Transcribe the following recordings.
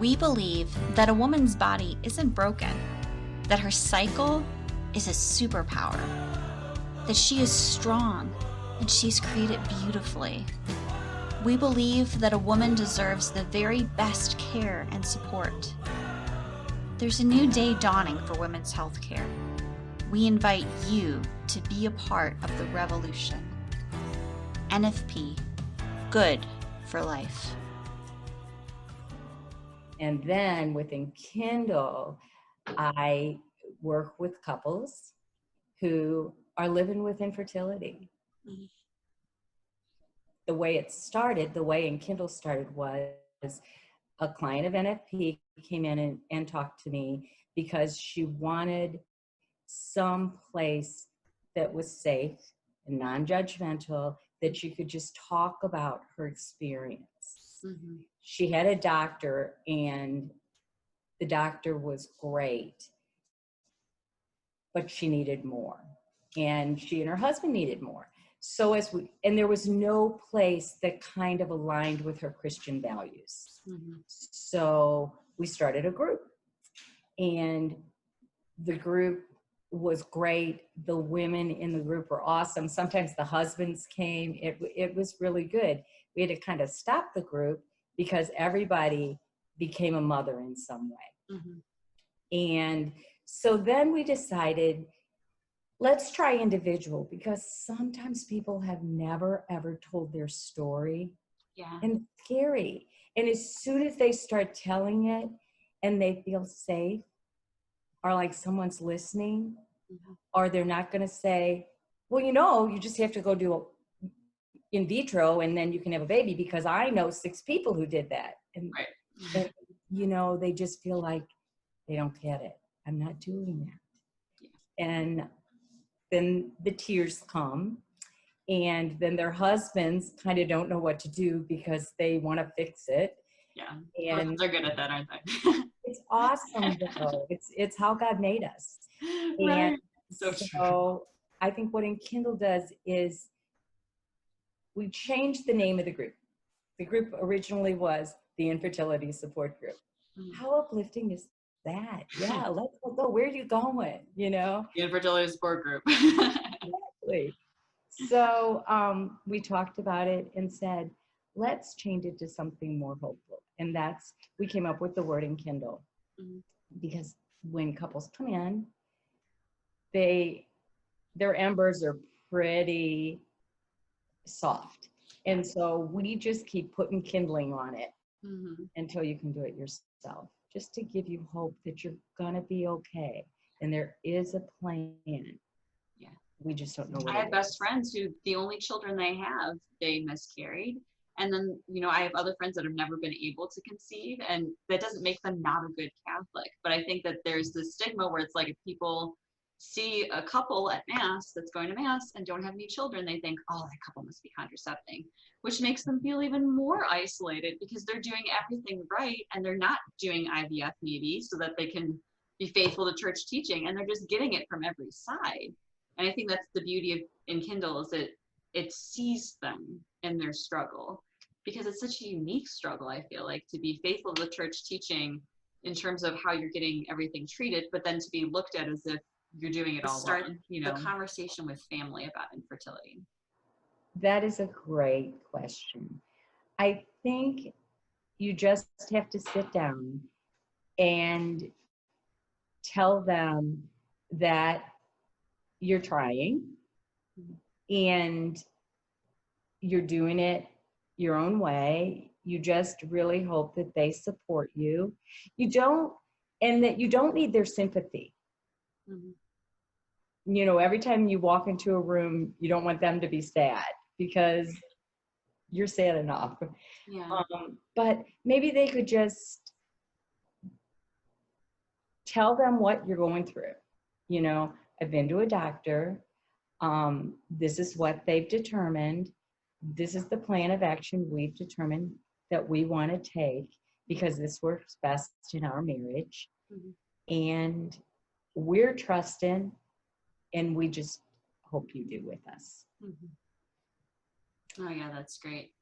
We believe that a woman's body isn't broken, that her cycle is a superpower, that she is strong and she's created beautifully. We believe that a woman deserves the very best care and support. There's a new day dawning for women's health care. We invite you to be a part of the revolution. NFP, good for life. And then with Enkindle, I work with couples who are living with infertility. The way it started, the way Enkindle started was a client of NFP came in and talked to me because she wanted some place that was safe and non-judgmental, that she could just talk about her experience. Mm-hmm. She had a doctor, and the doctor was great, but she needed more. And she and her husband needed more. So and there was no place that kind of aligned with her Christian values. Mm-hmm. So we started a group, and the group was great. The women in the group were awesome. Sometimes the husbands came. It was really good. We had to kind of stop the group because everybody became a mother in some way. Mm-hmm. And so then we decided, let's try individual, because sometimes people have never, ever told their story. Yeah. And it's scary. And as soon as they start telling it and they feel safe, or like someone's listening, mm-hmm. or they're not going to say, well, you just have to go do in vitro and then you can have a baby, because I know 6 people who did that. And, right. And they just feel like they don't get it. I'm not doing that. Yeah. And then the tears come, and then their husbands kind of don't know what to do because they want to fix it. Yeah, and they're good at that, aren't they? It's awesome though. It's how God made us. Right. And so I think what Enkindle does is we changed the name of the group. The group originally was the Infertility Support Group. Mm. How uplifting is that? Yeah, let's go. Where are you going? The Infertility Support Group. Exactly. So we talked about it and said, let's change it to something more hopeful. And we came up with the word Enkindle. Mm-hmm. Because when couples come in, their embers are pretty soft. And so we just keep putting kindling on it, mm-hmm. until you can do it yourself, just to give you hope that you're going to be okay. And there is a plan. Yeah. We just don't know what I have best friends who the only children they miscarried. And then, I have other friends that have never been able to conceive, and that doesn't make them not a good Catholic. But I think that there's this stigma where it's like, if people see a couple at Mass that's going to Mass and don't have any children, they think, oh, that couple must be contracepting, which makes them feel even more isolated because they're doing everything right and they're not doing IVF maybe so that they can be faithful to church teaching, and they're just getting it from every side. And I think that's the beauty of Enkindle, is that it sees them in their struggle, because it's such a unique struggle, I feel like, to be faithful to the church teaching in terms of how you're getting everything treated, but then to be looked at as if you're doing it all wrong. The conversation with family about infertility. That is a great question. I think you just have to sit down and tell them that you're trying and you're doing it your own way. You just really hope that they support you. And that you don't need their sympathy. Mm-hmm. Every time you walk into a room, you don't want them to be sad because you're sad enough. Yeah. But maybe they could just tell them what you're going through. I've been to a doctor. This is what they've determined. This is the plan of action we've determined that we want to take because this works best in our marriage. Mm-hmm. And we're trusting, and we just hope you do with us. Mm-hmm. Oh yeah, that's great.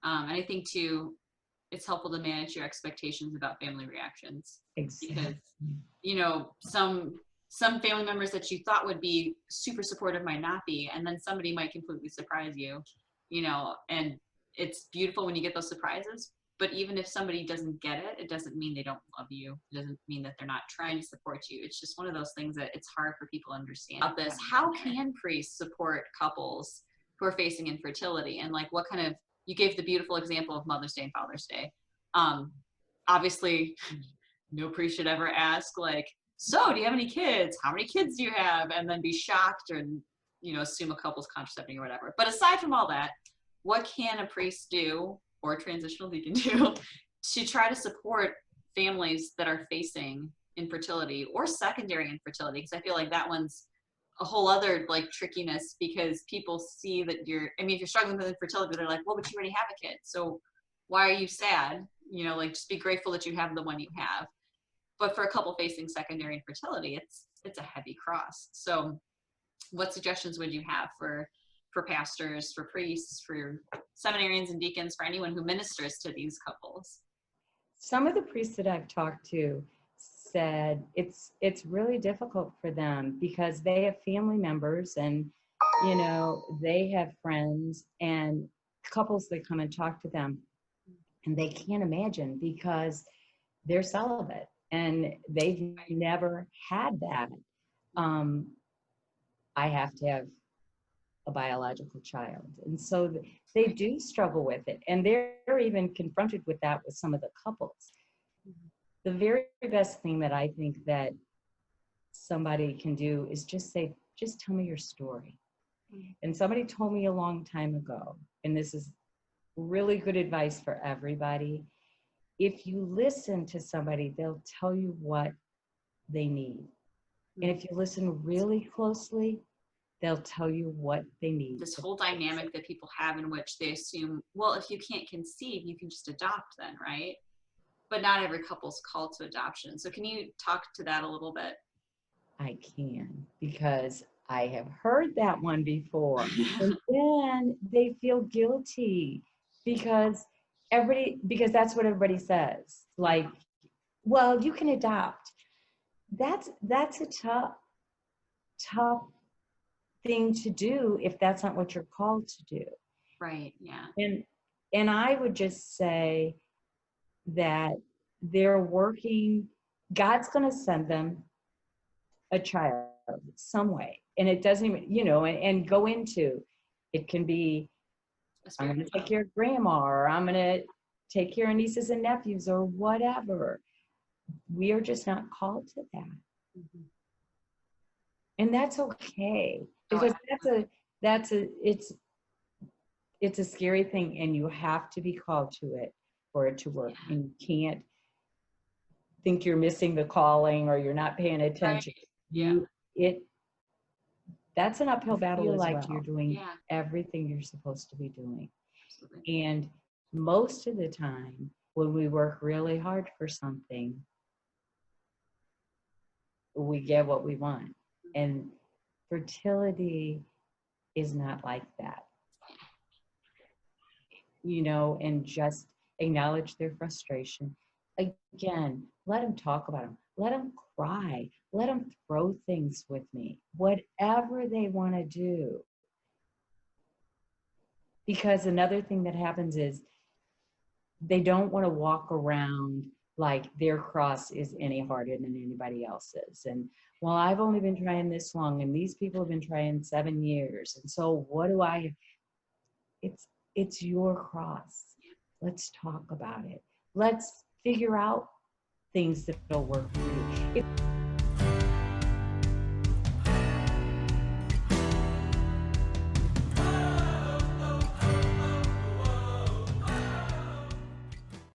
And I think too, it's helpful to manage your expectations about family reactions. Exactly. Because, some family members that you thought would be super supportive might not be, and then somebody might completely surprise you, and it's beautiful when you get those surprises. But even if somebody doesn't get it, it doesn't mean they don't love you. It doesn't mean that they're not trying to support you. It's just one of those things that it's hard for people to understand. About this, how can priests support couples who are facing infertility? And like, what kind of, you gave the beautiful example of Mother's Day and Father's Day. Obviously, no priest should ever ask, like, so do you have any kids? How many kids do you have? And then be shocked and, assume a couple's contracepting or whatever. But aside from all that, what can a priest do or a transitional deacon do to try to support families that are facing infertility or secondary infertility? Because I feel like that one's a whole other like trickiness, because people see that if you're struggling with infertility, they're like, well, but you already have a kid. So why are you sad? Just be grateful that you have the one you have. But for a couple facing secondary infertility, it's a heavy cross. So what suggestions would you have for pastors, for priests, for seminarians and deacons, for anyone who ministers to these couples? Some of the priests that I've talked to said it's really difficult for them because they have family members and, they have friends and couples that come and talk to them, and they can't imagine because they're celibate and they've never had that. I have to have a biological child. And so they do struggle with it. And they're even confronted with that with some of the couples. The very best thing that I think that somebody can do is just say, just tell me your story. And somebody told me a long time ago, and this is really good advice for everybody. If you listen to somebody, they'll tell you what they need. And if you listen really closely, they'll tell you what they need. This whole dynamic that people have in which they assume, well, if you can't conceive, you can just adopt then, right? But not every couple's called to adoption. So can you talk to that a little bit? I can, because I have heard that one before. And then they feel guilty because that's what everybody says. Like, well, you can adopt. That's a tough thing to do if that's not what you're called to do. Right. Yeah. And I would just say that they're working, God's going to send them a child some way. And it doesn't even, and go into, it can be, I'm going to take care of grandma, or I'm going to take care of nieces and nephews, or whatever. We are just not called to that. Mm-hmm. And that's okay, because it's a scary thing, and you have to be called to it for it to work. Yeah. And you can't think you're missing the calling or you're not paying attention. Right. Yeah. That's an uphill battle. You feel like you're doing everything you're supposed to be doing. Absolutely. And most of the time, when we work really hard for something, we get what we want. And fertility is not like that. And just acknowledge their frustration. Again, let them talk about them. Let them cry. Let them throw things with me. Whatever they want to do. Because another thing that happens is they don't want to walk around like their cross is any harder than anybody else's. And, well, I've only been trying this long, and these people have been trying 7 years. And so what do I... It's your cross. Let's talk about it. Let's figure out things that will work for you.